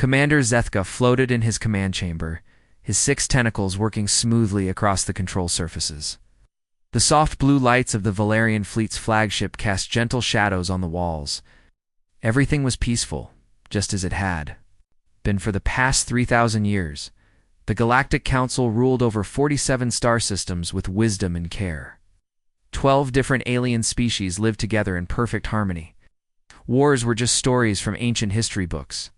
Commander Zethka floated in his command chamber, his 6 tentacles working smoothly across the control surfaces. The soft blue lights of the Valerian fleet's flagship cast gentle shadows on the walls. Everything was peaceful, just as it had been for the past 3,000 years. The Galactic Council ruled over 47 star systems with wisdom and care. 12 different alien species lived together in perfect harmony. Wars were just stories from ancient history books.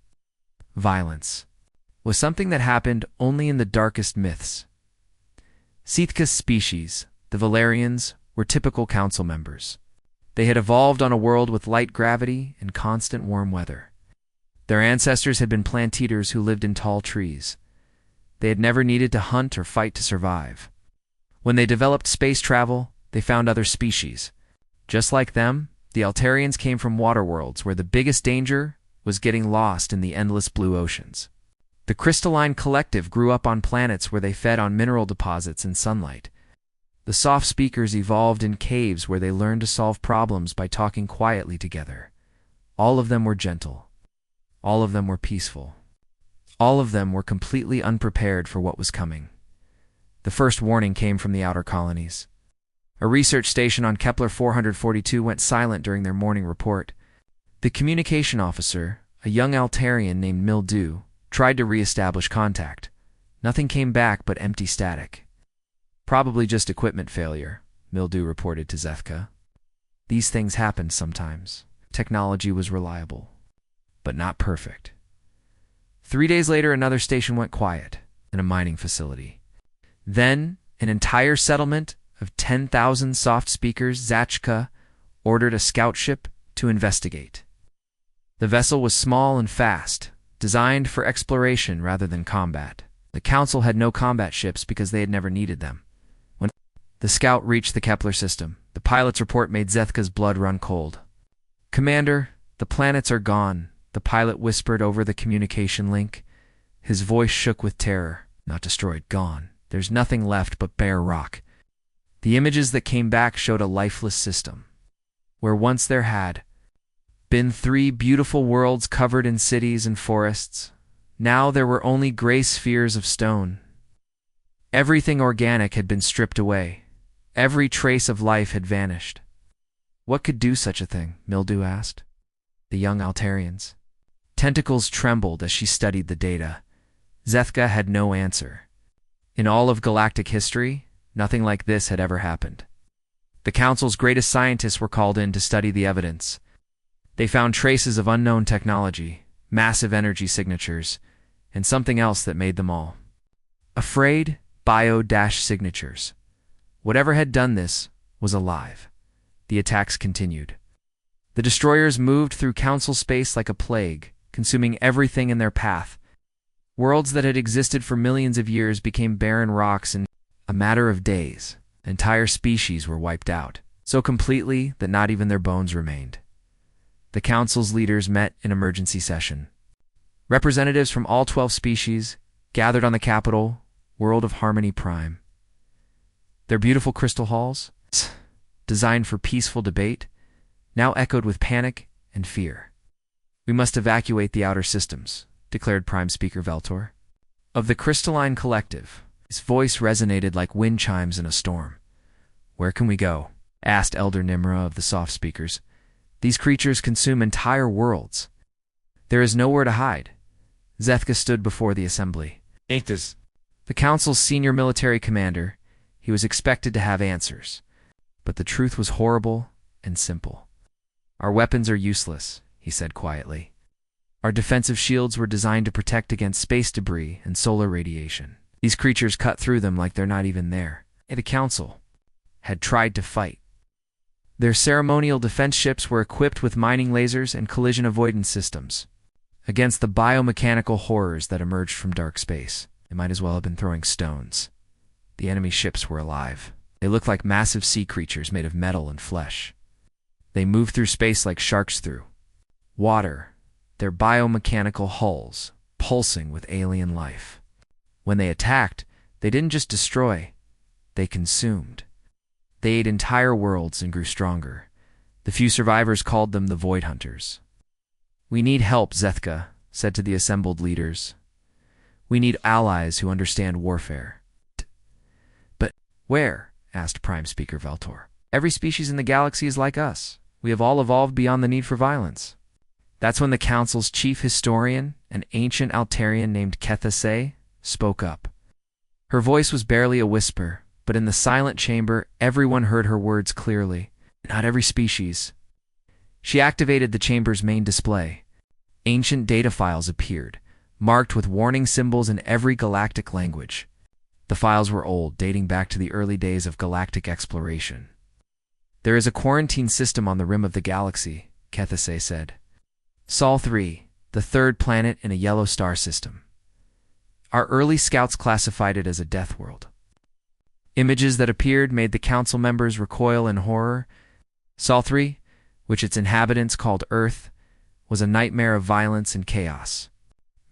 Violence was something that happened only in the darkest myths. Sithka's species, the Valerians, were typical council members. They had evolved on a world with light gravity and constant warm weather. Their ancestors had been plant-eaters who lived in tall trees. They had never needed to hunt or fight to survive. When they developed space travel, they found other species. Just like them, the Altarians came from water worlds where the biggest danger was getting lost in the endless blue oceans. The crystalline collective grew up on planets where they fed on mineral deposits and sunlight. The soft speakers evolved in caves where they learned to solve problems by talking quietly together. All of them were gentle. All of them were peaceful. All of them were completely unprepared for what was coming. The first warning came from the outer colonies. A research station on Kepler 442 went silent during their morning report. The communication officer, a young Altarian named Mildew, tried to re-establish contact. Nothing came back but empty static. Probably just equipment failure, Mildew reported to Zethka. These things happened sometimes. Technology was reliable, but not perfect. 3 days later, another station went quiet in a mining facility. Then, an entire settlement of 10,000 soft speakers, Zachka ordered a scout ship to investigate. The vessel was small and fast, designed for exploration rather than combat. The Council had no combat ships because they had never needed them. When the scout reached the Kepler system, the pilot's report made Zethka's blood run cold. "Commander, the planets are gone," the pilot whispered over the communication link. His voice shook with terror. "Not destroyed, gone. There's nothing left but bare rock." The images that came back showed a lifeless system, where once there had been 3 beautiful worlds covered in cities and forests. Now there were only gray spheres of stone. Everything organic had been stripped away. Every trace of life had vanished. "What could do such a thing?" Mildew asked the young Altarians. Tentacles trembled as she studied the data. Zethka had no answer. In all of galactic history, nothing like this had ever happened. The Council's greatest scientists were called in to study the evidence. They found traces of unknown technology, massive energy signatures, and something else that made them all afraid: bio-signatures. Whatever had done this was alive. The attacks continued. The destroyers moved through Council space like a plague, consuming everything in their path. Worlds that had existed for millions of years became barren rocks in a matter of days. Entire species were wiped out, so completely that not even their bones remained. The Council's leaders met in emergency session. Representatives from all 12 species gathered on the capital, World of Harmony Prime. Their beautiful crystal halls, designed for peaceful debate, now echoed with panic and fear. "We must evacuate the outer systems," declared Prime Speaker Veltor. Of the crystalline collective, his voice resonated like wind chimes in a storm. "Where can we go?" asked Elder Nimra of the soft speakers. "These creatures consume entire worlds. There is nowhere to hide." Zethka stood before the assembly. Ain't this The Council's senior military commander, he was expected to have answers. But the truth was horrible and simple. "Our weapons are useless," he said quietly. "Our defensive shields were designed to protect against space debris and solar radiation. These creatures cut through them like they're not even there." And the Council had tried to fight. Their ceremonial defense ships were equipped with mining lasers and collision avoidance systems. Against the biomechanical horrors that emerged from dark space, they might as well have been throwing stones. The enemy ships were alive. They looked like massive sea creatures made of metal and flesh. They moved through space like sharks through water, their biomechanical hulls pulsing with alien life. When they attacked, they didn't just destroy, they consumed. They ate entire worlds and grew stronger. The few survivors called them the Void Hunters. "We need help, Zethka," said to the assembled leaders. We need allies who understand warfare. But where? Asked Prime Speaker Veltor. Every species in the galaxy is like us. We have all evolved beyond the need for violence. That's when the Council's chief historian, an ancient Altarian named Kethase, spoke up. Her voice was barely a whisper, but in the silent chamber, everyone heard her words clearly. Not every species. She activated the chamber's main display. Ancient data files appeared, marked with warning symbols in every galactic language. The files were old, dating back to the early days of galactic exploration. There is a quarantine system on the rim of the galaxy, Kethase said. Sol 3, the third planet in a yellow star system. Our early scouts classified it as a death world. Images that appeared made the council members recoil in horror. Sol 3, which its inhabitants called Earth, was a nightmare of violence and chaos.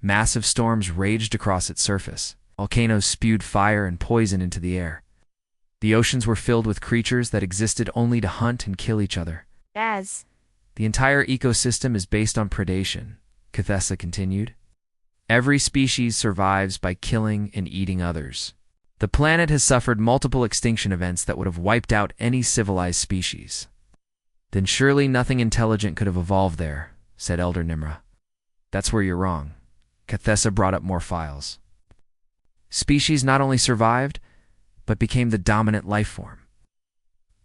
Massive storms raged across its surface. Volcanoes spewed fire and poison into the air. The oceans were filled with creatures that existed only to hunt and kill each other. The entire ecosystem is based on predation, Kethesa continued. Every species survives by killing and eating others. The planet has suffered multiple extinction events that would have wiped out any civilized species. Then surely nothing intelligent could have evolved there, said Elder Nimra. That's where you're wrong. Kethesa brought up more files. Species not only survived, but became the dominant life form.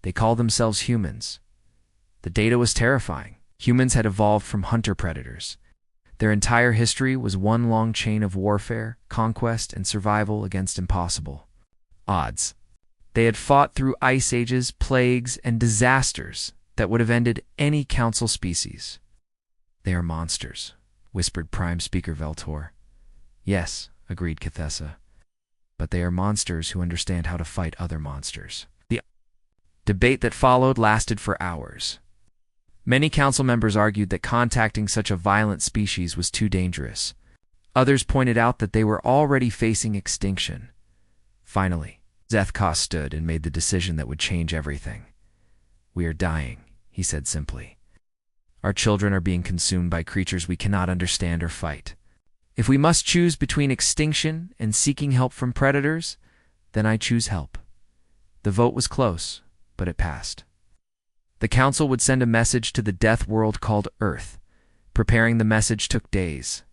They called themselves humans. The data was terrifying. Humans had evolved from hunter-predators. Their entire history was one long chain of warfare, conquest, and survival against impossible odds. They had fought through ice ages, plagues, and disasters that would have ended any council species. They are monsters, whispered Prime Speaker Veltor. Yes, agreed Kethesa. But they are monsters who understand how to fight other monsters. The debate that followed lasted for hours. Many council members argued that contacting such a violent species was too dangerous. Others pointed out that they were already facing extinction. Finally, Zethkos stood and made the decision that would change everything. We are dying, he said simply. Our children are being consumed by creatures we cannot understand or fight. If we must choose between extinction and seeking help from predators, then I choose help. The vote was close, but it passed. The council would send a message to the death world called Earth. Preparing the message took days.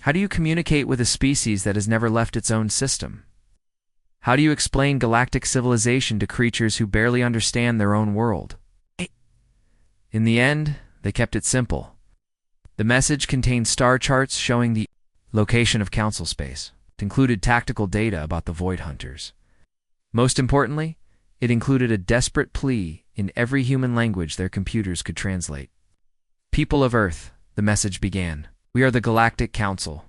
How do you communicate with a species that has never left its own system? How do you explain galactic civilization to creatures who barely understand their own world? In the end, they kept it simple. The message contained star charts showing the location of council space. It included tactical data about the Void Hunters. Most importantly, it included a desperate plea in every human language their computers could translate. People of Earth, the message began. We are the Galactic Council,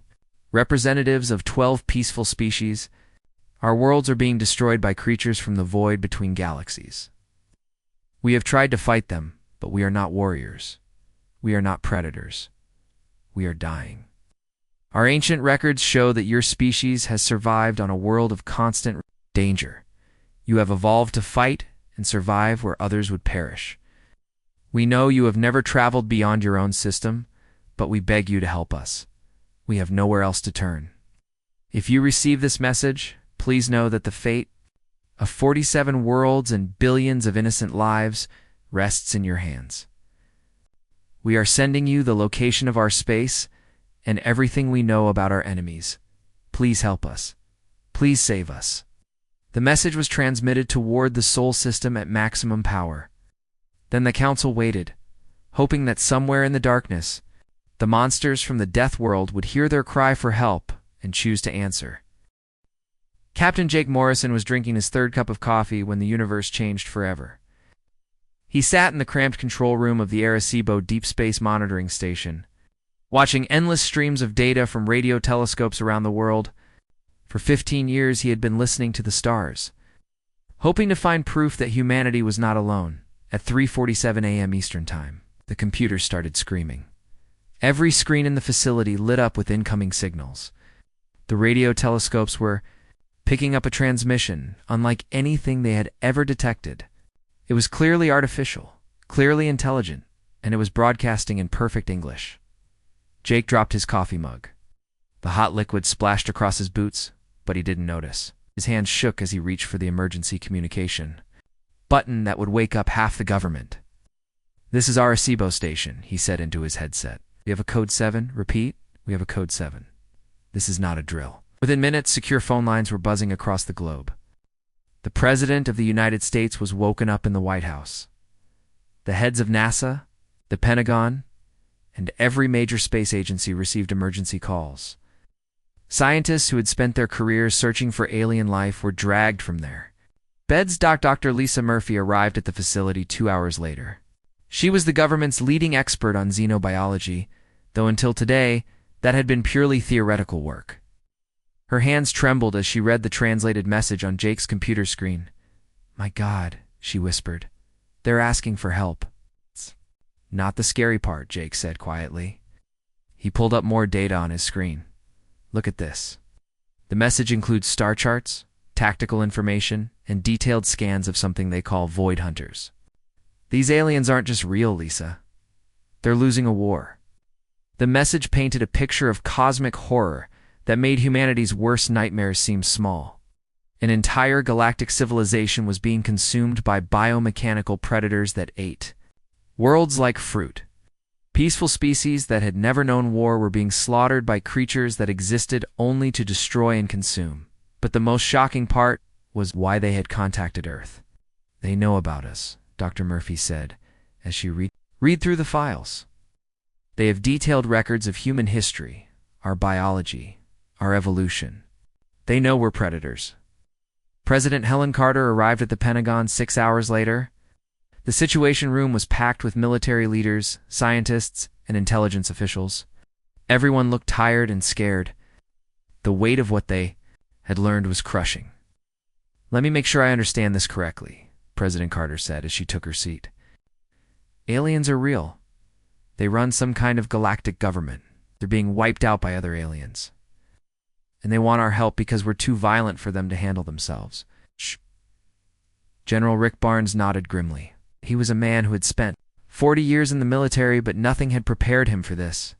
representatives of 12 peaceful species. Our worlds are being destroyed by creatures from the void between galaxies. We have tried to fight them, but we are not warriors. We are not predators. We are dying. Our ancient records show that your species has survived on a world of constant danger. You have evolved to fight and survive where others would perish. We know you have never traveled beyond your own system, but we beg you to help us. We have nowhere else to turn. If you receive this message, please know that the fate of 47 worlds and billions of innocent lives rests in your hands. We are sending you the location of our space and everything we know about our enemies. Please help us. Please save us. The message was transmitted toward the Sol system at maximum power. Then the council waited, hoping that somewhere in the darkness, the monsters from the death world would hear their cry for help and choose to answer. Captain Jake Morrison was drinking his third cup of coffee when the universe changed forever. He sat in the cramped control room of the Arecibo Deep Space Monitoring Station, watching endless streams of data from radio telescopes around the world. For 15 years he had been listening to the stars, hoping to find proof that humanity was not alone. At 3:47 a.m. Eastern Time, the computer started screaming. Every screen in the facility lit up with incoming signals. The radio telescopes were picking up a transmission unlike anything they had ever detected. It was clearly artificial, clearly intelligent, and it was broadcasting in perfect English. Jake dropped his coffee mug. The hot liquid splashed across his boots, but he didn't notice. His hands shook as he reached for the emergency communication button that would wake up half the government. "This is Arecibo Station," he said into his headset. "We have a code 7. Repeat, we have a code 7. This is not a drill." Within minutes, secure phone lines were buzzing across the globe. The President of the United States was woken up in the White House. The heads of NASA, the Pentagon, and every major space agency received emergency calls. Scientists who had spent their careers searching for alien life were dragged from there. Bed's Dr. Lisa Murphy arrived at the facility 2 hours later. She was the government's leading expert on xenobiology, though until today, that had been purely theoretical work. Her hands trembled as she read the translated message on Jake's computer screen. "My God," she whispered. "They're asking for help." "Not the scary part," Jake said quietly. He pulled up more data on his screen. "Look at this." The message includes star charts, tactical information, and detailed scans of something they call void hunters. "These aliens aren't just real, Lisa. They're losing a war." The message painted a picture of cosmic horror that made humanity's worst nightmares seem small. An entire galactic civilization was being consumed by biomechanical predators that ate worlds like fruit. Peaceful species that had never known war were being slaughtered by creatures that existed only to destroy and consume. But the most shocking part was why they had contacted Earth. "They know about us," Dr. Murphy said as she read through the files. "They have detailed records of human history, our biology, our evolution. They know we're predators." President Helen Carter arrived at the Pentagon 6 hours later. The Situation Room was packed with military leaders, scientists, and intelligence officials. Everyone looked tired and scared. The weight of what they had learned was crushing. "Let me make sure I understand this correctly," President Carter said as she took her seat. "Aliens are real. They run some kind of galactic government. They're being wiped out by other aliens. And they want our help because we're too violent for them to handle themselves." Shh. General Rick Barnes nodded grimly. He was a man who had spent 40 years in the military, but nothing had prepared him for this.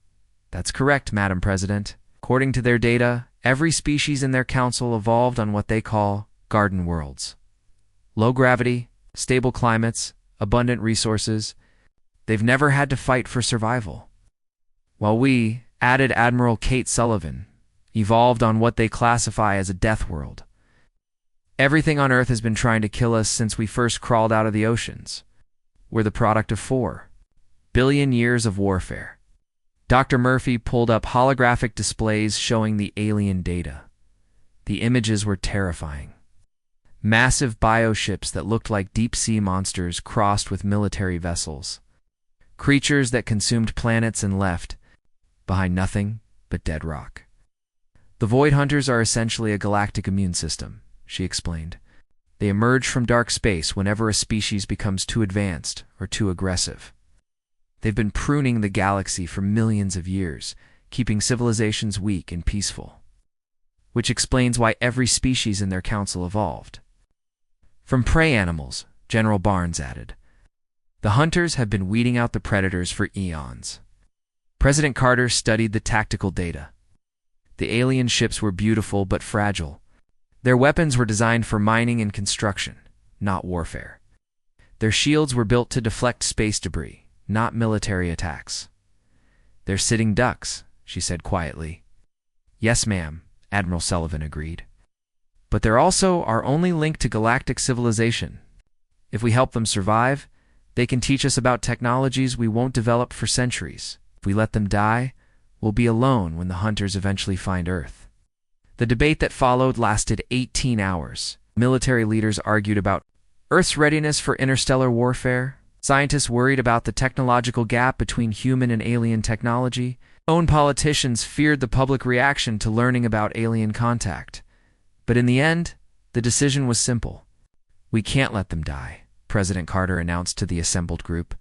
"That's correct, Madam President. According to their data, every species in their council evolved on what they call garden worlds. Low gravity, stable climates, abundant resources. They've never had to fight for survival. While we," added Admiral Kate Sullivan, "evolved on what they classify as a death world. Everything on Earth has been trying to kill us since we first crawled out of the oceans. We're the product of 4 billion years of warfare." Dr. Murphy pulled up holographic displays showing the alien data. The images were terrifying. Massive bioships that looked like deep-sea monsters crossed with military vessels. Creatures that consumed planets and left behind nothing but dead rock. "The Void Hunters are essentially a galactic immune system," she explained. "They emerge from dark space whenever a species becomes too advanced or too aggressive. They've been pruning the galaxy for millions of years, keeping civilizations weak and peaceful. Which explains why every species in their council evolved. From prey animals," General Barnes added. "The hunters have been weeding out the predators for eons." President Carter studied the tactical data. The alien ships were beautiful but fragile. Their weapons were designed for mining and construction, not warfare. Their shields were built to deflect space debris, not military attacks. "They're sitting ducks," she said quietly. "Yes, ma'am," Admiral Sullivan agreed. "But they're also our only link to galactic civilization. If we help them survive, they can teach us about technologies we won't develop for centuries. If we let them die, we'll be alone when the hunters eventually find Earth." The debate that followed lasted 18 hours. Military leaders argued about Earth's readiness for interstellar warfare. Scientists worried about the technological gap between human and alien technology. Politicians feared the public reaction to learning about alien contact. But in the end, the decision was simple. "We can't let them die," President Carter announced to the assembled group.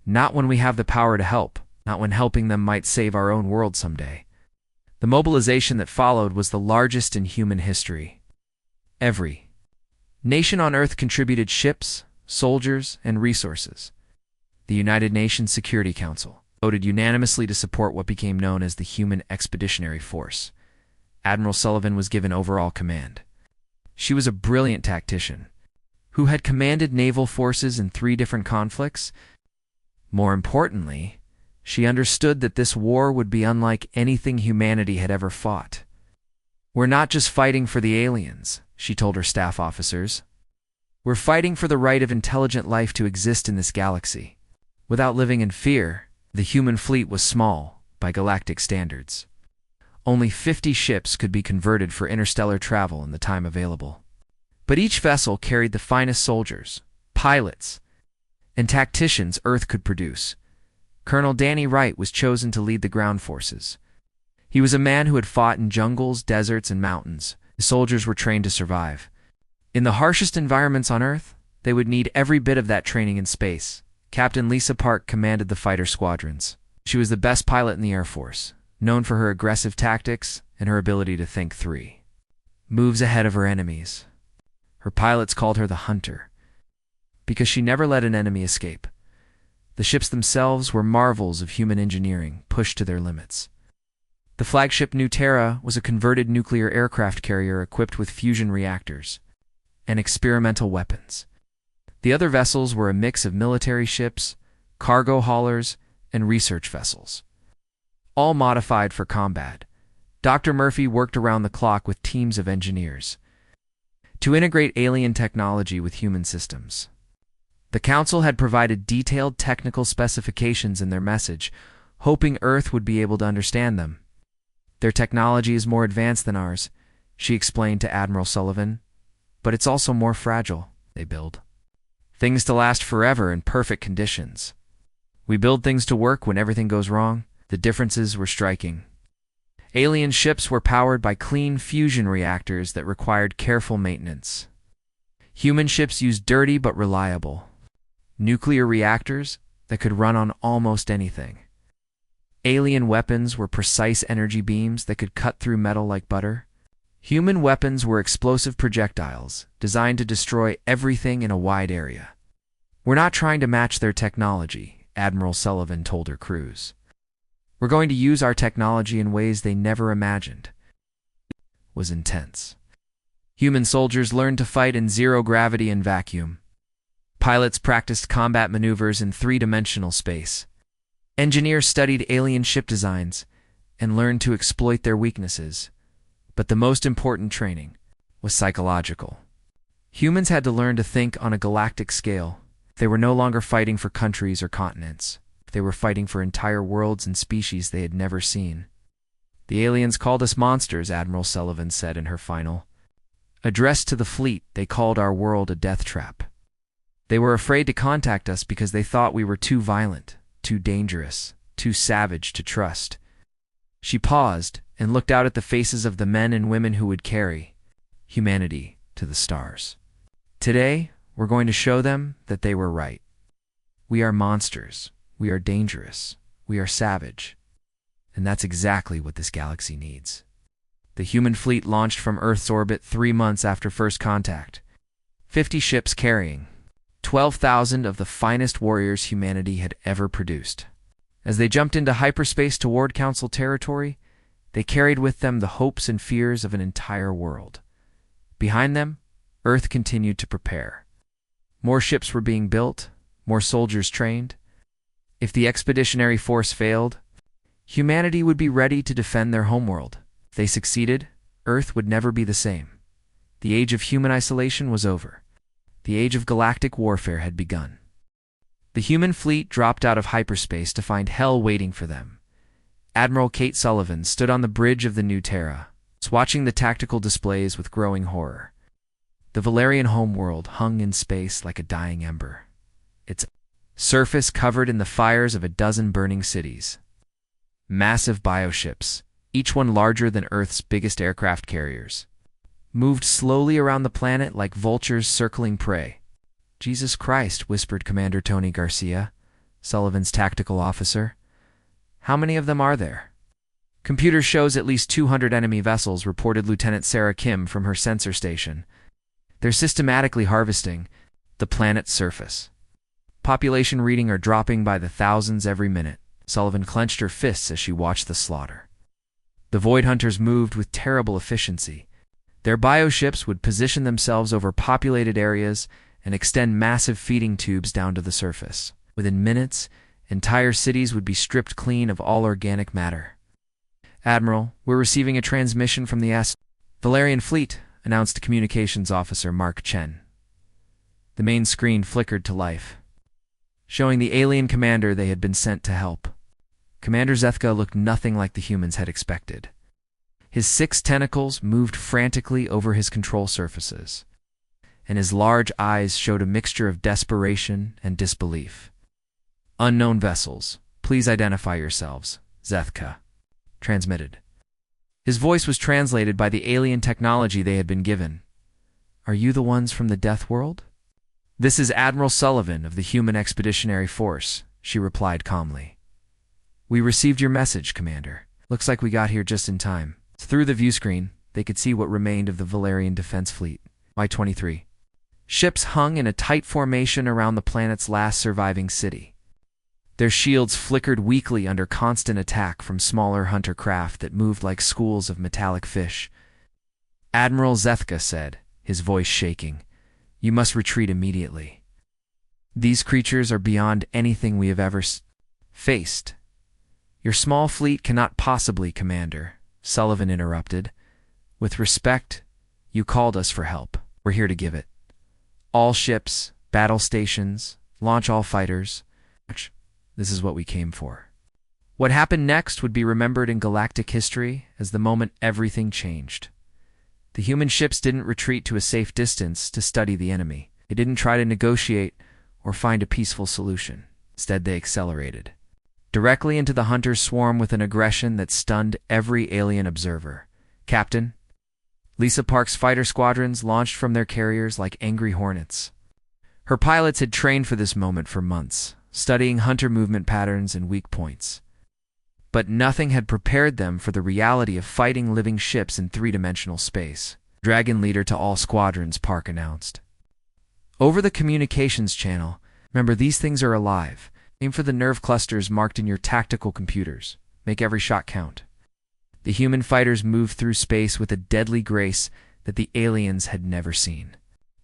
"Not when we have the power to help, not when helping them might save our own world someday." The mobilization that followed was the largest in human history. Every nation on Earth contributed ships, soldiers, and resources. The United Nations Security Council voted unanimously to support what became known as the Human Expeditionary Force. Admiral Sullivan was given overall command. She was a brilliant tactician, who had commanded naval forces in 3 different conflicts. More importantly, she understood that this war would be unlike anything humanity had ever fought. "We're not just fighting for the aliens," she told her staff officers. "We're fighting for the right of intelligent life to exist in this galaxy." Without living in fear, the human fleet was small by galactic standards. Only 50 ships could be converted for interstellar travel in the time available. But each vessel carried the finest soldiers, pilots, and tacticians Earth could produce. Colonel Danny Wright was chosen to lead the ground forces. He was a man who had fought in jungles, deserts, and mountains. His soldiers were trained to survive. In the harshest environments on Earth, they would need every bit of that training in space. Captain Lisa Park commanded the fighter squadrons. She was the best pilot in the Air Force, known for her aggressive tactics and her ability to think 3 moves ahead of her enemies. Her pilots called her the Hunter, because she never let an enemy escape. The ships themselves were marvels of human engineering, pushed to their limits. The flagship New Terra was a converted nuclear aircraft carrier equipped with fusion reactors and experimental weapons. The other vessels were a mix of military ships, cargo haulers, and research vessels, all modified for combat. Dr. Murphy worked around the clock with teams of engineers to integrate alien technology with human systems. The Council had provided detailed technical specifications in their message, hoping Earth would be able to understand them. "Their technology is more advanced than ours," she explained to Admiral Sullivan, "but it's also more fragile. They build things to last forever in perfect conditions. We build things to work when everything goes wrong." The differences were striking. Alien ships were powered by clean fusion reactors that required careful maintenance. Human ships used dirty but reliable nuclear reactors that could run on almost anything. Alien weapons were precise energy beams that could cut through metal like butter. Human weapons were explosive projectiles designed to destroy everything in a wide area. "We're not trying to match their technology," Admiral Sullivan told her crews. "We're going to use our technology in ways they never imagined." It was intense. Human soldiers learned to fight in zero gravity and vacuum. Pilots practiced combat maneuvers in 3-dimensional space. Engineers studied alien ship designs and learned to exploit their weaknesses. But the most important training was psychological. Humans had to learn to think on a galactic scale. They were no longer fighting for countries or continents. They were fighting for entire worlds and species they had never seen. "The aliens called us monsters," Admiral Sullivan said in her final address to the fleet. "They called our world a death trap. They were afraid to contact us because they thought we were too violent, too dangerous, too savage to trust." She paused and looked out at the faces of the men and women who would carry humanity to the stars. "Today, we're going to show them that they were right. We are monsters. We are dangerous. We are savage. And that's exactly what this galaxy needs." The human fleet launched from Earth's orbit 3 months after first contact. 50 ships carrying 12,000 of the finest warriors humanity had ever produced. As they jumped into hyperspace toward Council territory, they carried with them the hopes and fears of an entire world. Behind them, Earth continued to prepare. More ships were being built, more soldiers trained. If the expeditionary force failed, humanity would be ready to defend their homeworld. If they succeeded, Earth would never be the same. The age of human isolation was over. The age of galactic warfare had begun. The human fleet dropped out of hyperspace to find hell waiting for them. Admiral Kate Sullivan stood on the bridge of the New Terra, watching the tactical displays with growing horror. The Valerian homeworld hung in space like a dying ember, its surface covered in the fires of a dozen burning cities. Massive bioships, each one larger than Earth's biggest aircraft carriers, moved slowly around the planet like vultures circling prey. "Jesus Christ," whispered Commander Tony Garcia, Sullivan's tactical officer. "How many of them are there?" "Computer shows at least 200 enemy vessels," reported Lieutenant Sarah Kim from her sensor station. "They're systematically harvesting the planet's surface. Population reading are dropping by the thousands every minute." Sullivan clenched her fists as she watched the slaughter. The Void Hunters moved with terrible efficiency. Their bioships would position themselves over populated areas and extend massive feeding tubes down to the surface. Within minutes, entire cities would be stripped clean of all organic matter. "Admiral, we're receiving a transmission from the Valerian fleet," announced Communications Officer Mark Chen. The main screen flickered to life, showing the alien commander they had been sent to help. Commander Zethka looked nothing like the humans had expected. His 6 tentacles moved frantically over his control surfaces, and his large eyes showed a mixture of desperation and disbelief. "Unknown vessels, please identify yourselves," Zethka transmitted. His voice was translated by the alien technology they had been given. "Are you the ones from the Death World?" "This is Admiral Sullivan of the Human Expeditionary Force," she replied calmly. "We received your message, Commander. Looks like we got here just in time." Through the view screen, they could see what remained of the Valerian Defense Fleet. Y-23. Ships hung in a tight formation around the planet's last surviving city. Their shields flickered weakly under constant attack from smaller hunter craft that moved like schools of metallic fish. Admiral Zethka said, his voice shaking, "You must retreat immediately. These creatures are beyond anything we have ever faced." "Your small fleet cannot possibly, Commander," Sullivan interrupted. "With respect, you called us for help. We're here to give it. All ships, battle stations, launch all fighters. This is what we came for." What happened next would be remembered in galactic history as the moment everything changed. The human ships didn't retreat to a safe distance to study the enemy. They didn't try to negotiate or find a peaceful solution. Instead, they accelerated directly into the hunter's swarm with an aggression that stunned every alien observer. "Captain." Lisa Park's fighter squadrons launched from their carriers like angry hornets. Her pilots had trained for this moment for months, studying hunter movement patterns and weak points. But nothing had prepared them for the reality of fighting living ships in 3-dimensional space. "Dragon leader to all squadrons," Park announced. Over the communications channel, "Remember, these things are alive. Aim for the nerve clusters marked in your tactical computers. Make every shot count." The human fighters moved through space with a deadly grace that the aliens had never seen.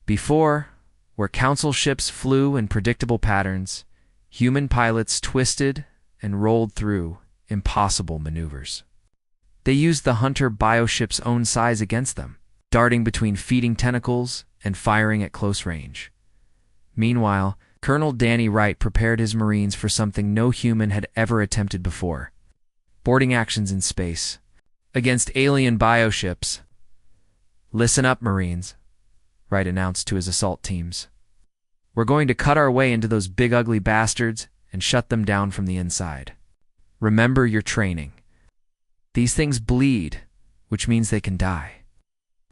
Before, where council ships flew in predictable patterns, human pilots twisted and rolled through impossible maneuvers. They used the hunter bioship's own size against them, darting between feeding tentacles and firing at close range. Meanwhile, Colonel Danny Wright prepared his Marines for something no human had ever attempted before: boarding actions in space against alien bioships. "Listen up, Marines," Wright announced to his assault teams. "We're going to cut our way into those big ugly bastards and shut them down from the inside. Remember your training. These things bleed, which means they can die."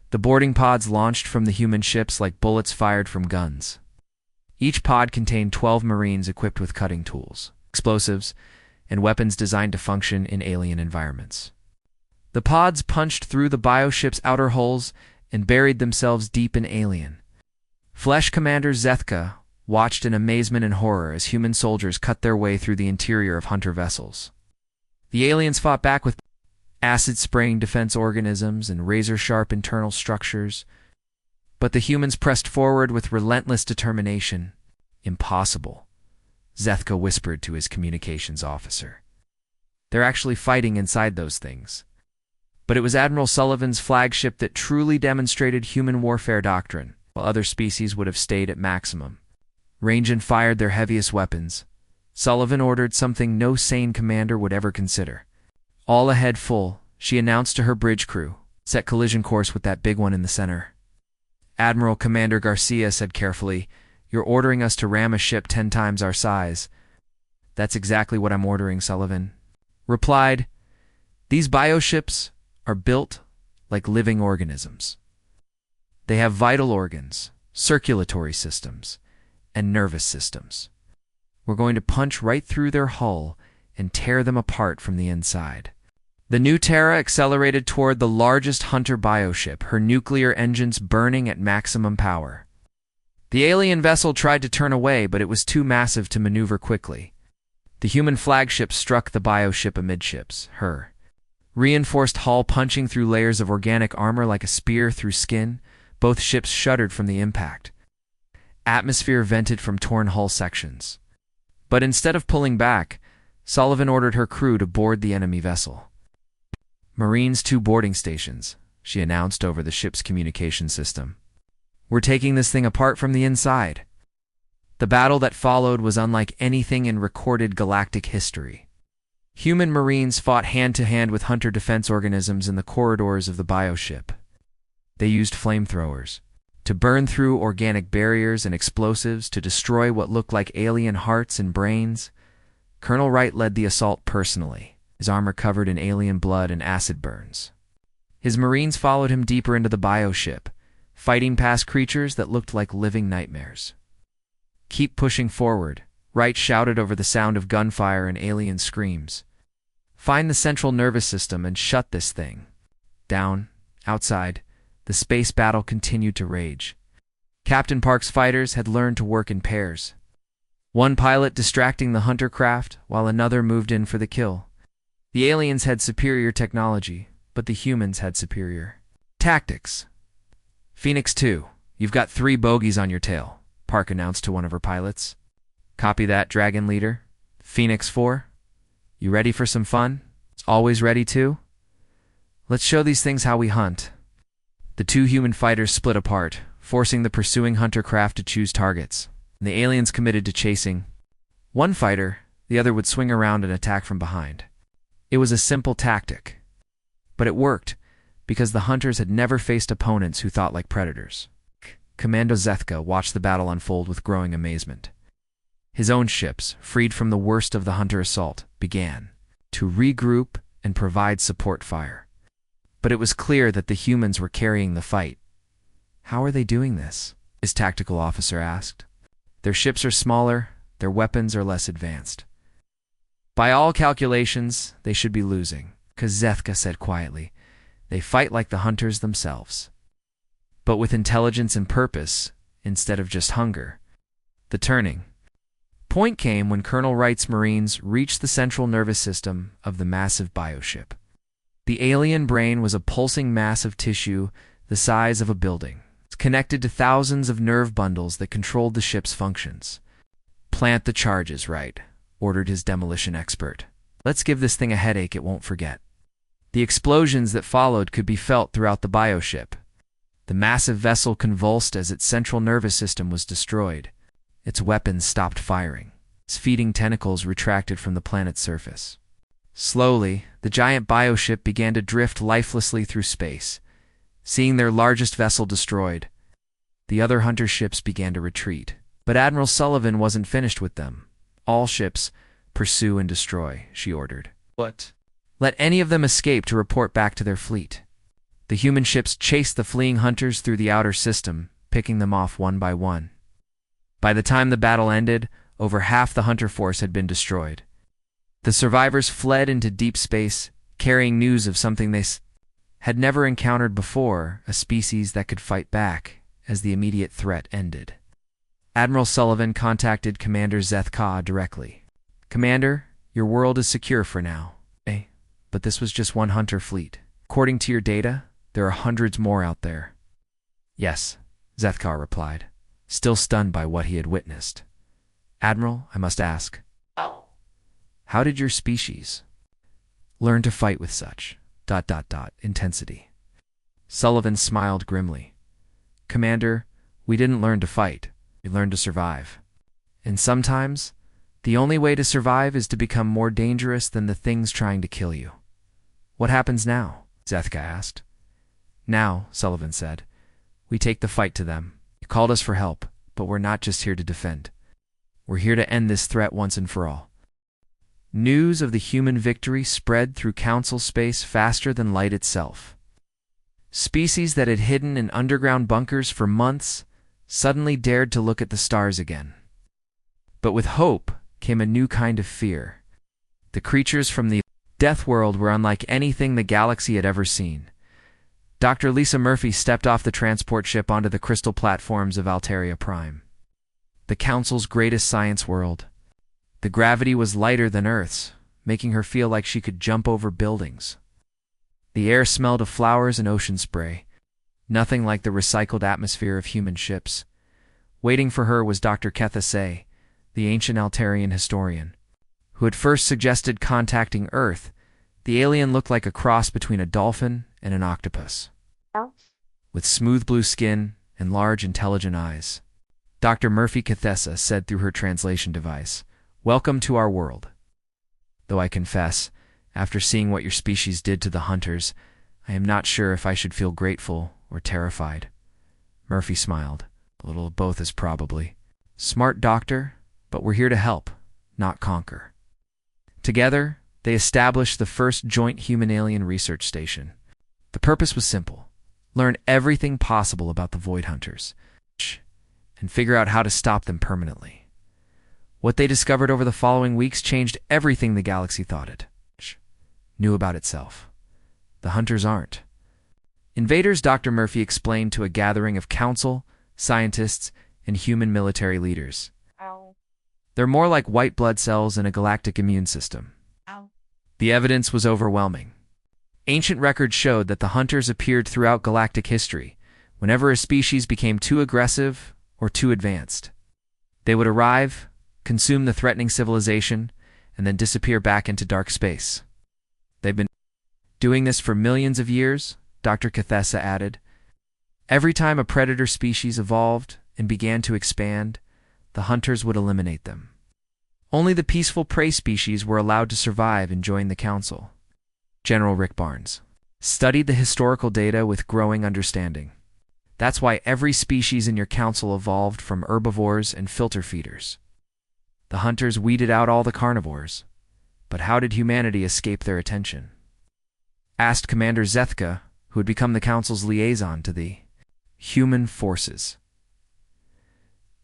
The boarding pods launched from the human ships like bullets fired from guns. Each pod contained 12 Marines equipped with cutting tools, explosives, and weapons designed to function in alien environments. The pods punched through the bioship's outer hulls and buried themselves deep in alien. Flesh Commander Zethka watched in amazement and horror as human soldiers cut their way through the interior of hunter vessels. The aliens fought back with acid-spraying defense organisms and razor-sharp internal structures, but the humans pressed forward with relentless determination. "Impossible," Zethka whispered to his communications officer. "They're actually fighting inside those things." But it was Admiral Sullivan's flagship that truly demonstrated human warfare doctrine, while other species would have stayed at maximum range and fired their heaviest weapons. Sullivan ordered something no sane commander would ever consider. "All ahead full," she announced to her bridge crew. "Set collision course with that big one in the center." Admiral Commander Garcia said carefully, "You're ordering us to ram a ship 10 times our size." "That's exactly what I'm ordering," Sullivan replied. "These bioships are built like living organisms. They have vital organs, circulatory systems, and nervous systems. We're going to punch right through their hull and tear them apart from the inside." The new Terra accelerated toward the largest hunter bioship, her nuclear engines burning at maximum power. The alien vessel tried to turn away, but it was too massive to maneuver quickly. The human flagship struck the bioship amidships, her reinforced hull punching through layers of organic armor like a spear through skin. Both ships shuddered from the impact. Atmosphere vented from torn hull sections. But instead of pulling back, Sullivan ordered her crew to board the enemy vessel. "Marines, 2 boarding stations," she announced over the ship's communication system. "We're taking this thing apart from the inside." The battle that followed was unlike anything in recorded galactic history. Human Marines fought hand-to-hand with hunter defense organisms in the corridors of the bioship. They used flamethrowers to burn through organic barriers and explosives to destroy what looked like alien hearts and brains. Colonel Wright led the assault personally, his armor covered in alien blood and acid burns. His Marines followed him deeper into the bioship, fighting past creatures that looked like living nightmares. "Keep pushing forward," Wright shouted over the sound of gunfire and alien screams. "Find the central nervous system and shut this thing down." Outside, the space battle continued to rage. Captain Park's fighters had learned to work in pairs, one pilot distracting the hunter craft while another moved in for the kill. The aliens had superior technology, but the humans had superior tactics. "Phoenix 2, you've got 3 bogeys on your tail," Park announced to one of her pilots. "Copy that, Dragon Leader. Phoenix 4, you ready for some fun?" "Always ready to. Let's show these things how we hunt." The 2 human fighters split apart, forcing the pursuing hunter craft to choose targets, and the aliens committed to chasing. One fighter, the other would swing around and attack from behind. It was a simple tactic, but it worked because the hunters had never faced opponents who thought like predators. Commando Zethka watched the battle unfold with growing amazement. His own ships, freed from the worst of the hunter assault, began to regroup and provide support fire. But it was clear that the humans were carrying the fight. "How are they doing this?" his tactical officer asked. "Their ships are smaller, their weapons are less advanced. By all calculations, they should be losing," Zethka said quietly. "They fight like the hunters themselves, but with intelligence and purpose instead of just hunger." The turning point came when Colonel Wright's Marines reached the central nervous system of the massive bioship. The alien brain was a pulsing mass of tissue the size of a building. It's connected to thousands of nerve bundles that controlled the ship's functions. "Plant the charges, Wright," ordered his demolition expert. "Let's give this thing a headache it won't forget." The explosions that followed could be felt throughout the bioship. The massive vessel convulsed as its central nervous system was destroyed. Its weapons stopped firing. Its feeding tentacles retracted from the planet's surface. Slowly, the giant bioship began to drift lifelessly through space. Seeing their largest vessel destroyed, the other hunter ships began to retreat. But Admiral Sullivan wasn't finished with them. "All ships, pursue and destroy," she ordered. "What?" "Let any of them escape to report back to their fleet." The human ships chased the fleeing hunters through the outer system, picking them off one by one. By the time the battle ended, over half the hunter force had been destroyed. The survivors fled into deep space, carrying news of something they had never encountered before, a species that could fight back as the immediate threat ended. Admiral Sullivan contacted Commander Zethka directly. "Commander, your world is secure for now. But this was just one hunter fleet. According to your data, there are hundreds more out there." "Yes," Zethka replied, still stunned by what he had witnessed. "Admiral, I must ask, how did your species learn to fight with such ... intensity?" Sullivan smiled grimly. "Commander, we didn't learn to fight. We learned to survive. And sometimes, the only way to survive is to become more dangerous than the things trying to kill you." "What happens now?" Zethka asked. "Now," Sullivan said, "we take the fight to them. You called us for help, but we're not just here to defend. We're here to end this threat once and for all." News of the human victory spread through Council space faster than light itself. Species that had hidden in underground bunkers for months suddenly dared to look at the stars again. But with hope came a new kind of fear. The creatures from the Deathworld were unlike anything the galaxy had ever seen. Dr. Lisa Murphy stepped off the transport ship onto the crystal platforms of Alteria Prime, the Council's greatest science world. The gravity was lighter than Earth's, making her feel like she could jump over buildings. The air smelled of flowers and ocean spray, nothing like the recycled atmosphere of human ships. Waiting for her was Dr. Kethase, the ancient Altarian historian, who had first suggested contacting Earth. The alien looked like a cross between a dolphin and an octopus, with smooth blue skin and large, intelligent eyes. Dr. Murphy Kethesa said through her translation device, "Welcome to our world. Though I confess, after seeing what your species did to the hunters, I am not sure if I should feel grateful or terrified." Murphy smiled. "A little of both is probably. Smart doctor, but we're here to help, not conquer." Together, they established the first joint human-alien research station. The purpose was simple: learn everything possible about the Void Hunters, and figure out how to stop them permanently. What they discovered over the following weeks changed everything the galaxy thought it knew about itself. The Hunters aren't invaders, Dr. Murphy explained to a gathering of council, scientists, and human military leaders. They're more like white blood cells in a galactic immune system. The evidence was overwhelming. Ancient records showed that the Hunters appeared throughout galactic history whenever a species became too aggressive or too advanced. They would arrive, consume the threatening civilization, and then disappear back into dark space. They've been doing this for millions of years, Dr. Kethesa added. Every time a predator species evolved and began to expand, the Hunters would eliminate them. Only the peaceful prey species were allowed to survive and join the council. General Rick Barnes studied the historical data with growing understanding. That's why every species in your council evolved from herbivores and filter feeders. The Hunters weeded out all the carnivores. But how did humanity escape their attention? Asked Commander Zethka, who had become the council's liaison to the human forces.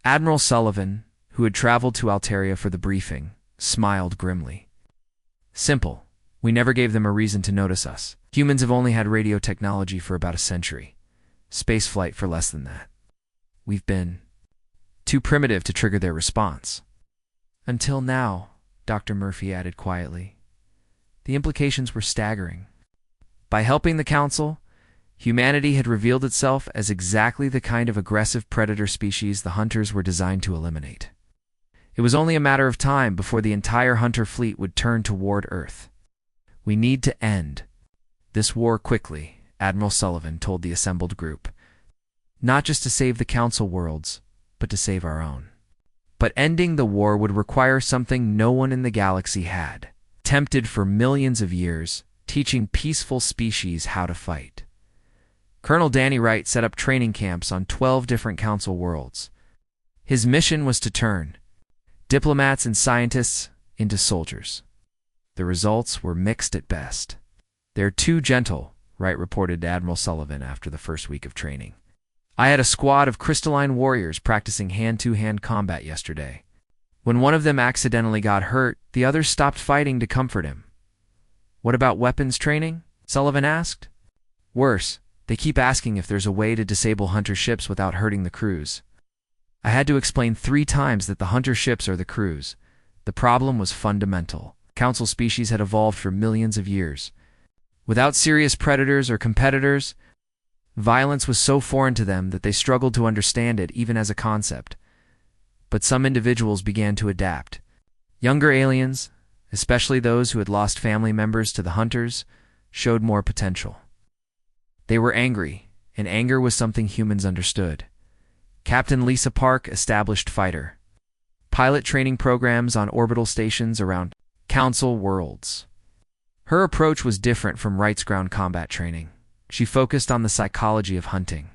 Admiral Sullivan, who had traveled to Altaria for the briefing, smiled grimly. "Simple. We never gave them a reason to notice us. Humans have only had radio technology for about a century. Spaceflight for less than that. We've been too primitive to trigger their response." "Until now," Dr. Murphy added quietly. The implications were staggering. By helping the council, humanity had revealed itself as exactly the kind of aggressive predator species the Hunters were designed to eliminate. It was only a matter of time before the entire Hunter fleet would turn toward Earth. "We need to end this war quickly," Admiral Sullivan told the assembled group. "Not just to save the council worlds, but to save our own." But ending the war would require something no one in the galaxy had attempted for millions of years: teaching peaceful species how to fight. Colonel Danny Wright set up training camps on 12 different council worlds. His mission was to turn diplomats and scientists into soldiers. The results were mixed at best. "They're too gentle," Wright reported to Admiral Sullivan after the first week of training. "I had a squad of crystalline warriors practicing hand-to-hand combat yesterday. When one of them accidentally got hurt, the others stopped fighting to comfort him." "What about weapons training?" Sullivan asked. "Worse, they keep asking if there's a way to disable Hunter ships without hurting the crews. I had to explain 3 times that the Hunter ships are the crews. The problem was fundamental. Council species had evolved for millions of years. Without serious predators or competitors, violence was so foreign to them that they struggled to understand it even as a concept. But some individuals began to adapt. Younger aliens, especially those who had lost family members to the Hunters, showed more potential. They were angry, and anger was something humans understood. Captain Lisa Park established fighter pilot training programs on orbital stations around council worlds. Her approach was different from Wright's ground combat training. She focused on the psychology of hunting.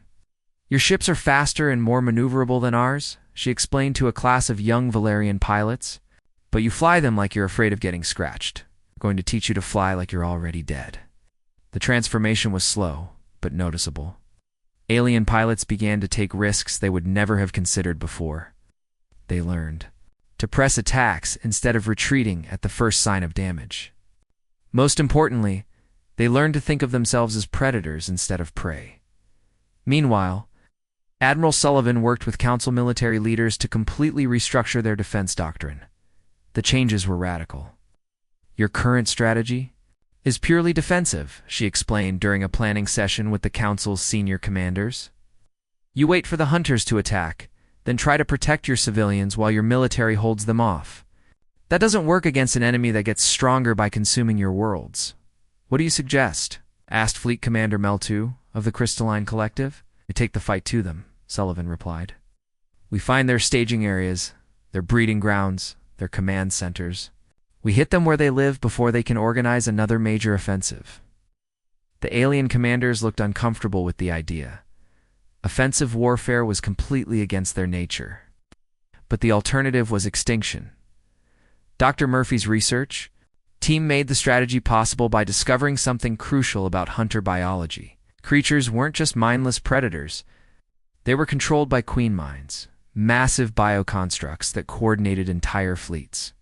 "Your ships are faster and more maneuverable than ours," she explained to a class of young Valerian pilots. "But you fly them like you're afraid of getting scratched. We're going to teach you to fly like you're already dead." The transformation was slow, but noticeable. Alien pilots began to take risks they would never have considered before. They learned to press attacks instead of retreating at the first sign of damage. Most importantly, they learned to think of themselves as predators instead of prey. Meanwhile, Admiral Sullivan worked with council military leaders to completely restructure their defense doctrine. The changes were radical. Your current strategy is purely defensive, she explained during a planning session with the Council's senior commanders. You wait for the hunters to attack, then try to protect your civilians while your military holds them off. That doesn't work against an enemy that gets stronger by consuming your worlds. What do you suggest? Asked Fleet Commander Meltu of the Crystalline Collective. We take the fight to them, Sullivan replied. We find their staging areas, their breeding grounds, their command centers. We hit them where they live before they can organize another major offensive. The alien commanders looked uncomfortable with the idea. Offensive warfare was completely against their nature. But the alternative was extinction. Dr. Murphy's research team made the strategy possible by discovering something crucial about hunter biology. Creatures weren't just mindless predators. They were controlled by queen minds, massive bioconstructs that coordinated entire fleets.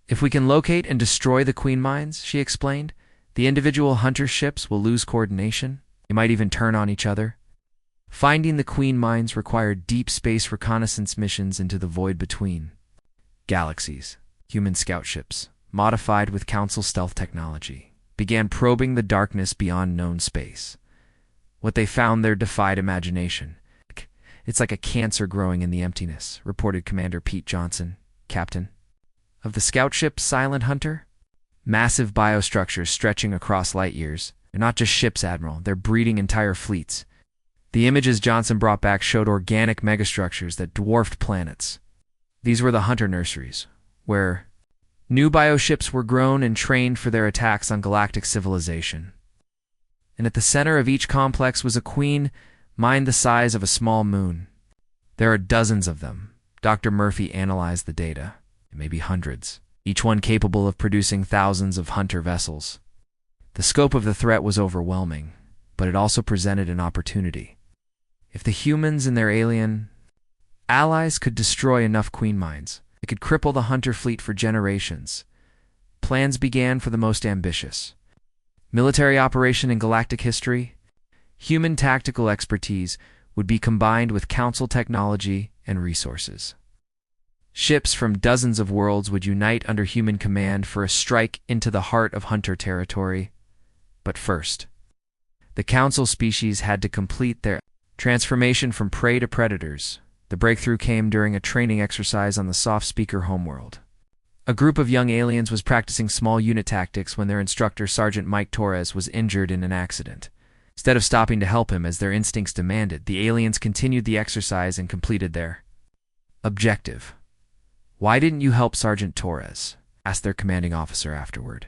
If we can locate and destroy the queen minds, she explained, the individual hunter ships will lose coordination. They might even turn on each other. Finding the queen minds required deep space reconnaissance missions into the void between galaxies. Human scout ships, modified with Council stealth technology, began probing the darkness beyond known space. What they found there defied imagination. It's like a cancer growing in the emptiness, reported Commander Pete Johnson, captain of the scout ship Silent Hunter. Massive biostructures stretching across light years. They're not just ships, Admiral. They're breeding entire fleets. The images Johnson brought back showed organic megastructures that dwarfed planets. These were the hunter nurseries, where new bioships were grown and trained for their attacks on galactic civilization. And at the center of each complex was a queen mind the size of a small moon. There are dozens of them. Dr. Murphy analyzed the data. It may be hundreds, each one capable of producing thousands of hunter vessels. The scope of the threat was overwhelming, but it also presented an opportunity. If the humans and their alien allies could destroy enough queen minds, it could cripple the hunter fleet for generations. Plans began for the most ambitious. Military operation in galactic history, human tactical expertise would be combined with Council technology and resources. Ships from dozens of worlds would unite under human command for a strike into the heart of hunter territory. But first, the Council species had to complete their transformation from prey to predators. The breakthrough came during a training exercise on the Soft Speaker homeworld. A group of young aliens was practicing small unit tactics when their instructor, Sergeant Mike Torres, was injured in an accident. Instead of stopping to help him as their instincts demanded, the aliens continued the exercise and completed their objective. Why didn't you help Sergeant Torres? Asked their commanding officer afterward.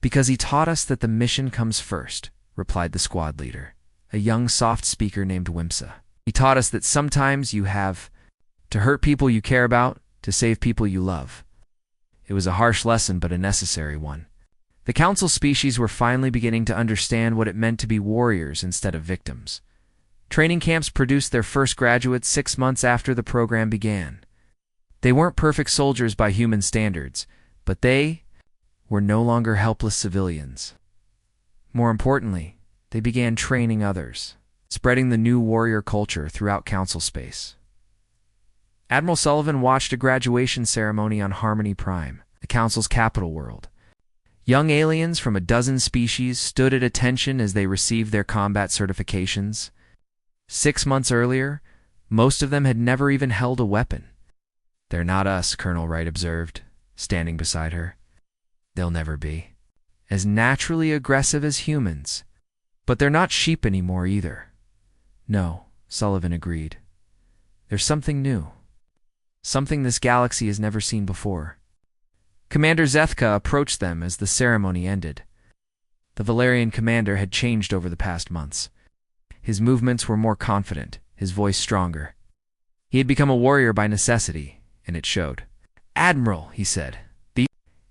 Because he taught us that the mission comes first, replied the squad leader, a young soft speaker named Wimsa. He taught us that sometimes you have to hurt people you care about to save people you love. It was a harsh lesson, but a necessary one. The Council species were finally beginning to understand what it meant to be warriors instead of victims. Training camps produced their first graduates 6 months after the program began. They weren't perfect soldiers by human standards, but they were no longer helpless civilians. More importantly, they began training others, spreading the new warrior culture throughout Council space. Admiral Sullivan watched a graduation ceremony on Harmony Prime, the Council's capital world. Young aliens from a dozen species stood at attention as they received their combat certifications. 6 months earlier, most of them had never even held a weapon. They're not us, Colonel Wright observed, standing beside her. They'll never be. As naturally aggressive as humans. But they're not sheep anymore either. No, Sullivan agreed. There's something new. Something this galaxy has never seen before. Commander Zethka approached them as the ceremony ended. The Valerian commander had changed over the past months. His movements were more confident, his voice stronger. He had become a warrior by necessity, and it showed. Admiral, he said, the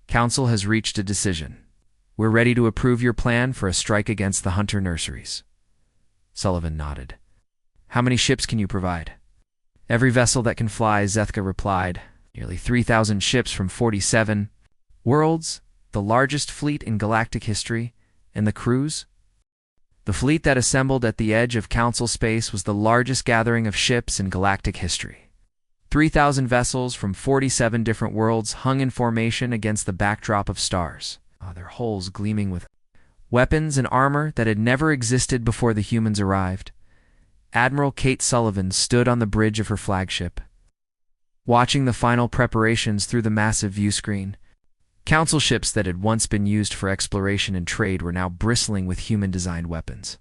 Council has reached a decision. We're ready to approve your plan for a strike against the hunter nurseries. Sullivan nodded. How many ships can you provide? Every vessel that can fly, Zethka replied. Nearly 3,000 ships from 47 worlds, the largest fleet in galactic history, and the crews? The fleet that assembled at the edge of Council space was the largest gathering of ships in galactic history. 3,000 vessels from 47 different worlds hung in formation against the backdrop of stars, their hulls gleaming with weapons and armor that had never existed before the humans arrived. Admiral Kate Sullivan stood on the bridge of her flagship, watching the final preparations through the massive view screen. Council ships that had once been used for exploration and trade were now bristling with human-designed weapons.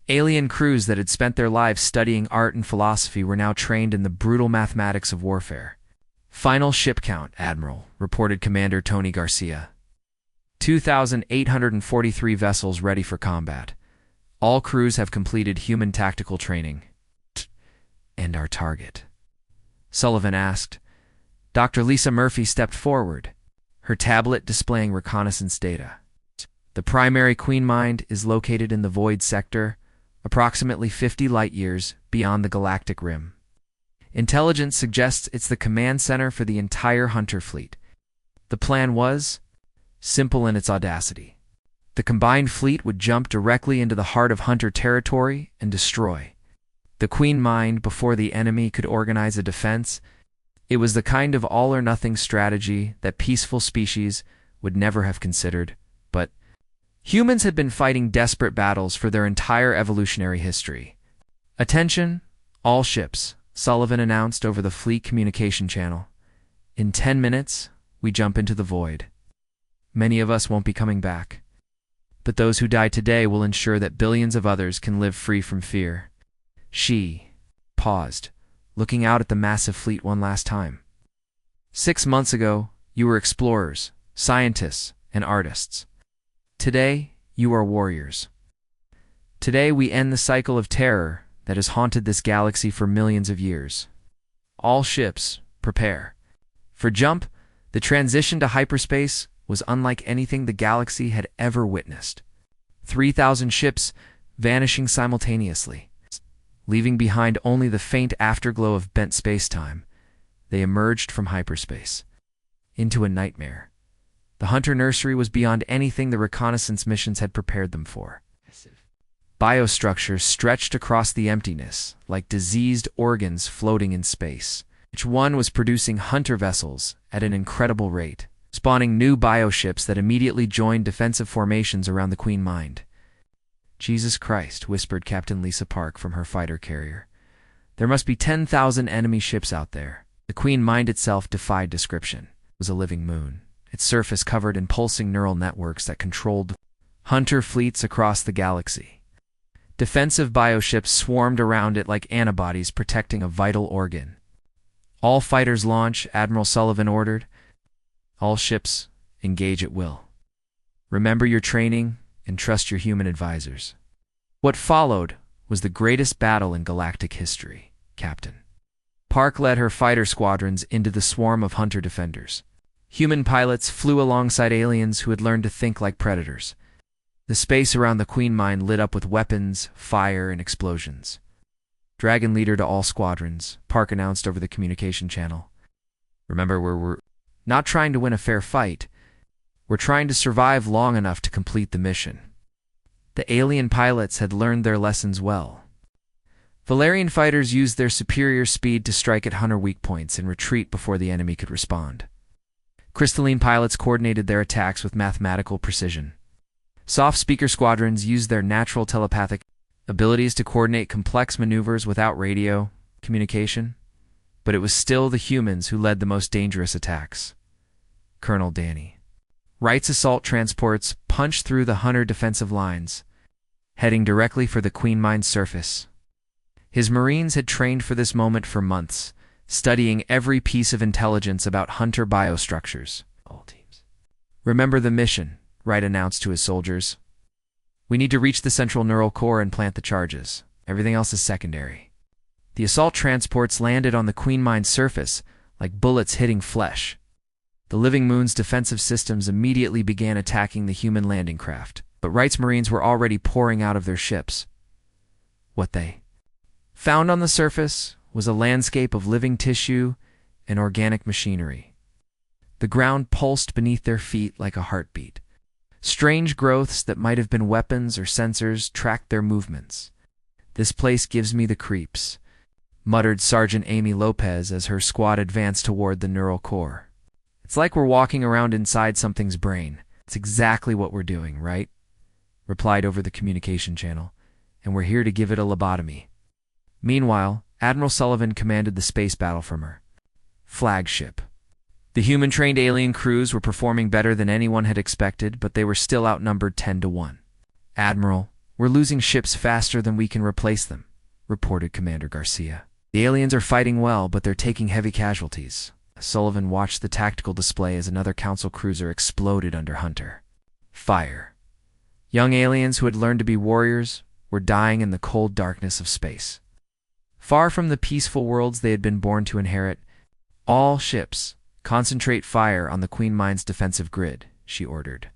Alien crews that had spent their lives studying art and philosophy were now trained in the brutal mathematics of warfare. Final ship count, Admiral, reported Commander Tony Garcia. 2,843 vessels ready for combat. All crews have completed human tactical training. And our target? Sullivan asked. Dr. Lisa Murphy stepped forward, her tablet displaying reconnaissance data. The primary Queen Mind is located in the Void sector, approximately 50 light-years beyond the Galactic Rim. Intelligence suggests it's the command center for the entire Hunter fleet. The plan was simple in its audacity. The combined fleet would jump directly into the heart of Hunter territory and destroy the Queen Mind before the enemy could organize a defense. It was the kind of all-or-nothing strategy that peaceful species would never have considered, but humans had been fighting desperate battles for their entire evolutionary history. Attention, all ships, Sullivan announced over the fleet communication channel. In 10 minutes, we jump into the void. Many of us won't be coming back, but those who die today will ensure that billions of others can live free from fear. She paused, looking out at the massive fleet one last time. 6 months ago, you were explorers, scientists, and artists. Today, you are warriors. Today, we end the cycle of terror that has haunted this galaxy for millions of years. All ships, prepare. For jump, the transition to hyperspace was unlike anything the galaxy had ever witnessed. 3,000 ships vanishing simultaneously. Leaving behind only the faint afterglow of bent space-time, they emerged from hyperspace into a nightmare. The Hunter nursery was beyond anything the reconnaissance missions had prepared them for. Biostructures stretched across the emptiness, like diseased organs floating in space. Each one was producing Hunter vessels at an incredible rate, spawning new bioships that immediately joined defensive formations around the Queen Mind. Jesus Christ, whispered Captain Lisa Park from her fighter carrier. There must be 10,000 enemy ships out there. The Queen Mind itself defied description. It was a living moon, its surface covered in pulsing neural networks that controlled Hunter fleets across the galaxy. Defensive bioships swarmed around it like antibodies protecting a vital organ. All fighters launch, Admiral Sullivan ordered. All ships engage at will. Remember your training and trust your human advisors. What followed was the greatest battle in galactic history, Captain. Park led her fighter squadrons into the swarm of Hunter defenders. Human pilots flew alongside aliens who had learned to think like predators. The space around the Queen Mind lit up with weapons, fire, and explosions. Dragon leader to all squadrons, Park announced over the communication channel. Remember, we're not trying to win a fair fight. We're trying to survive long enough to complete the mission. The alien pilots had learned their lessons well. Valerian fighters used their superior speed to strike at Hunter weak points and retreat before the enemy could respond. Crystalline pilots coordinated their attacks with mathematical precision. Soft speaker squadrons used their natural telepathic abilities to coordinate complex maneuvers without radio communication, but it was still the humans who led the most dangerous attacks. Colonel Danny Wright's assault transports punched through the Hunter defensive lines, heading directly for the Queen Mind's surface. His Marines had trained for this moment for months, studying every piece of intelligence about Hunter biostructures. All teams. Remember the mission, Wright announced to his soldiers. We need to reach the central neural core and plant the charges. Everything else is secondary. The assault transports landed on the Queen Mind's surface, like bullets hitting flesh. The Living Moon's defensive systems immediately began attacking the human landing craft, but Wright's Marines were already pouring out of their ships. What they found on the surface was a landscape of living tissue and organic machinery. The ground pulsed beneath their feet like a heartbeat. Strange growths that might have been weapons or sensors tracked their movements. This place gives me the creeps, muttered Sergeant Amy Lopez as her squad advanced toward the neural core. "It's like we're walking around inside something's brain. It's exactly what we're doing, right?" replied over the communication channel. "And we're here to give it a lobotomy." Meanwhile, Admiral Sullivan commanded the space battle from her flagship. The human-trained alien crews were performing better than anyone had expected, but they were still outnumbered 10-1. "Admiral, we're losing ships faster than we can replace them," reported Commander Garcia. "The aliens are fighting well, but they're taking heavy casualties." Sullivan watched the tactical display as another Council cruiser exploded under Hunter. Fire. Young aliens who had learned to be warriors were dying in the cold darkness of space. Far from the peaceful worlds they had been born to inherit, "All ships, concentrate fire on the Queen Mine's defensive grid," she ordered.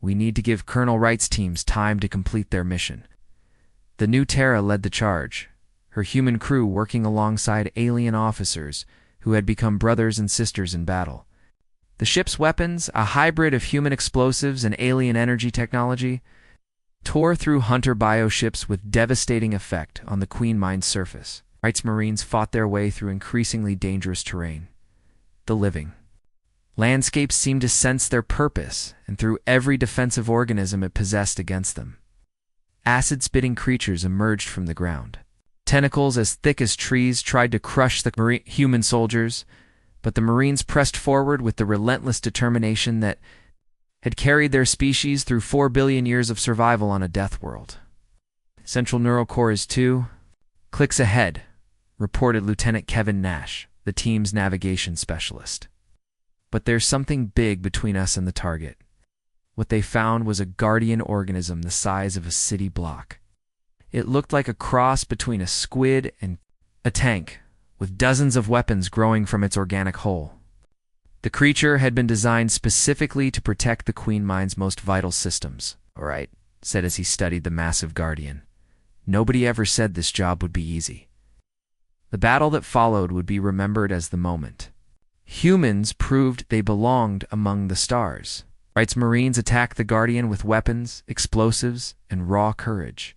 "We need to give Colonel Wright's teams time to complete their mission." The new Terra led the charge, her human crew working alongside alien officers who had become brothers and sisters in battle. The ship's weapons, a hybrid of human explosives and alien energy technology, tore through Hunter bioships with devastating effect on the Queen Mine's surface. Wright's Marines fought their way through increasingly dangerous terrain. The living landscape seemed to sense their purpose and threw every defensive organism it possessed against them. Acid-spitting creatures emerged from the ground. Tentacles as thick as trees tried to crush the human soldiers, but the Marines pressed forward with the relentless determination that had carried their species through 4 billion years of survival on a death world. "Central Neural Core is 2 clicks ahead," reported Lieutenant Kevin Nash, the team's navigation specialist. "But there's something big between us and the target." What they found was a guardian organism the size of a city block. It looked like a cross between a squid and a tank, with dozens of weapons growing from its organic hull. The creature had been designed specifically to protect the Queen Mine's most vital systems. "All right," said as he studied the massive guardian. "Nobody ever said this job would be easy." The battle that followed would be remembered as the moment. Humans proved they belonged among the stars. Wright's Marines attacked the Guardian with weapons, explosives, and raw courage.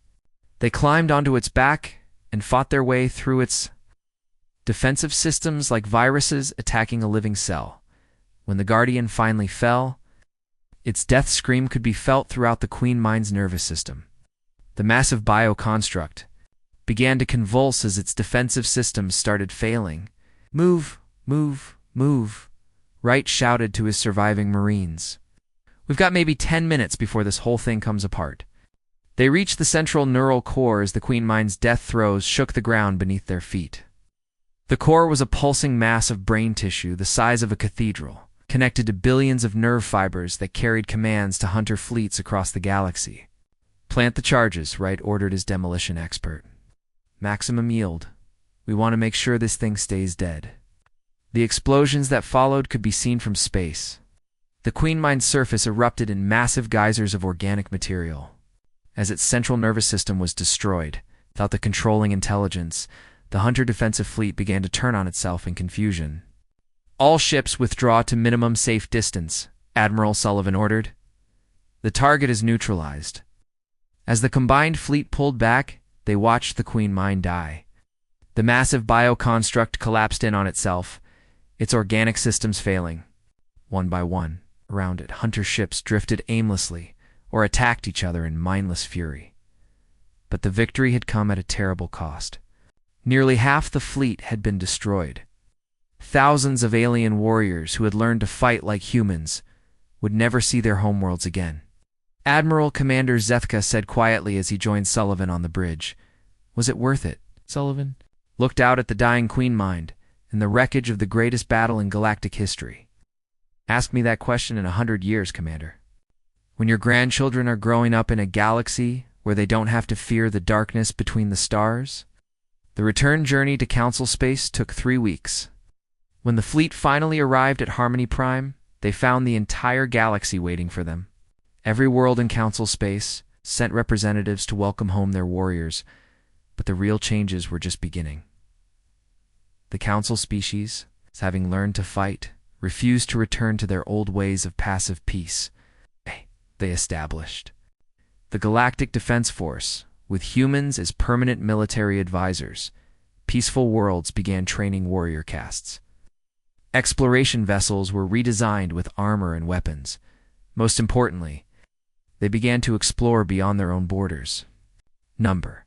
They climbed onto its back and fought their way through its defensive systems like viruses attacking a living cell. When the Guardian finally fell, its death scream could be felt throughout the Queen Mine's nervous system. The massive bioconstruct began to convulse as its defensive systems started failing. "Move, move, move," Wright shouted to his surviving Marines. "We've got maybe 10 minutes before this whole thing comes apart." They reached the central neural core as the Queen Mine's death throes shook the ground beneath their feet. The core was a pulsing mass of brain tissue the size of a cathedral, connected to billions of nerve fibers that carried commands to Hunter fleets across the galaxy. "Plant the charges," Wright ordered his demolition expert. "Maximum yield. We want to make sure this thing stays dead." The explosions that followed could be seen from space. The Queen Mine's surface erupted in massive geysers of organic material. As its central nervous system was destroyed, without the controlling intelligence, the Hunter defensive fleet began to turn on itself in confusion. "All ships withdraw to minimum safe distance," Admiral Sullivan ordered. "The target is neutralized." As the combined fleet pulled back, they watched the Queen Mine die. The massive bioconstruct collapsed in on itself, its organic systems failing. One by one, around it, Hunter ships drifted aimlessly or attacked each other in mindless fury. But the victory had come at a terrible cost. Nearly half the fleet had been destroyed. Thousands of alien warriors who had learned to fight like humans would never see their homeworlds again. Admiral Commander Zethka said quietly as he joined Sullivan on the bridge. "Was it worth it?" Sullivan looked out at the dying Queen Mine and the wreckage of the greatest battle in galactic history. "Ask me that question in 100 years, Commander. When your grandchildren are growing up in a galaxy where they don't have to fear the darkness between the stars." The return journey to Council space took 3 weeks. When the fleet finally arrived at Harmony Prime, they found the entire galaxy waiting for them. Every world in Council space sent representatives to welcome home their warriors, but the real changes were just beginning. The Council species, having learned to fight, refused to return to their old ways of passive peace they established. The Galactic Defense Force, With humans as permanent military advisors, peaceful worlds began training warrior castes. Exploration vessels were redesigned with armor and weapons. Most importantly, they began to explore beyond their own borders. Number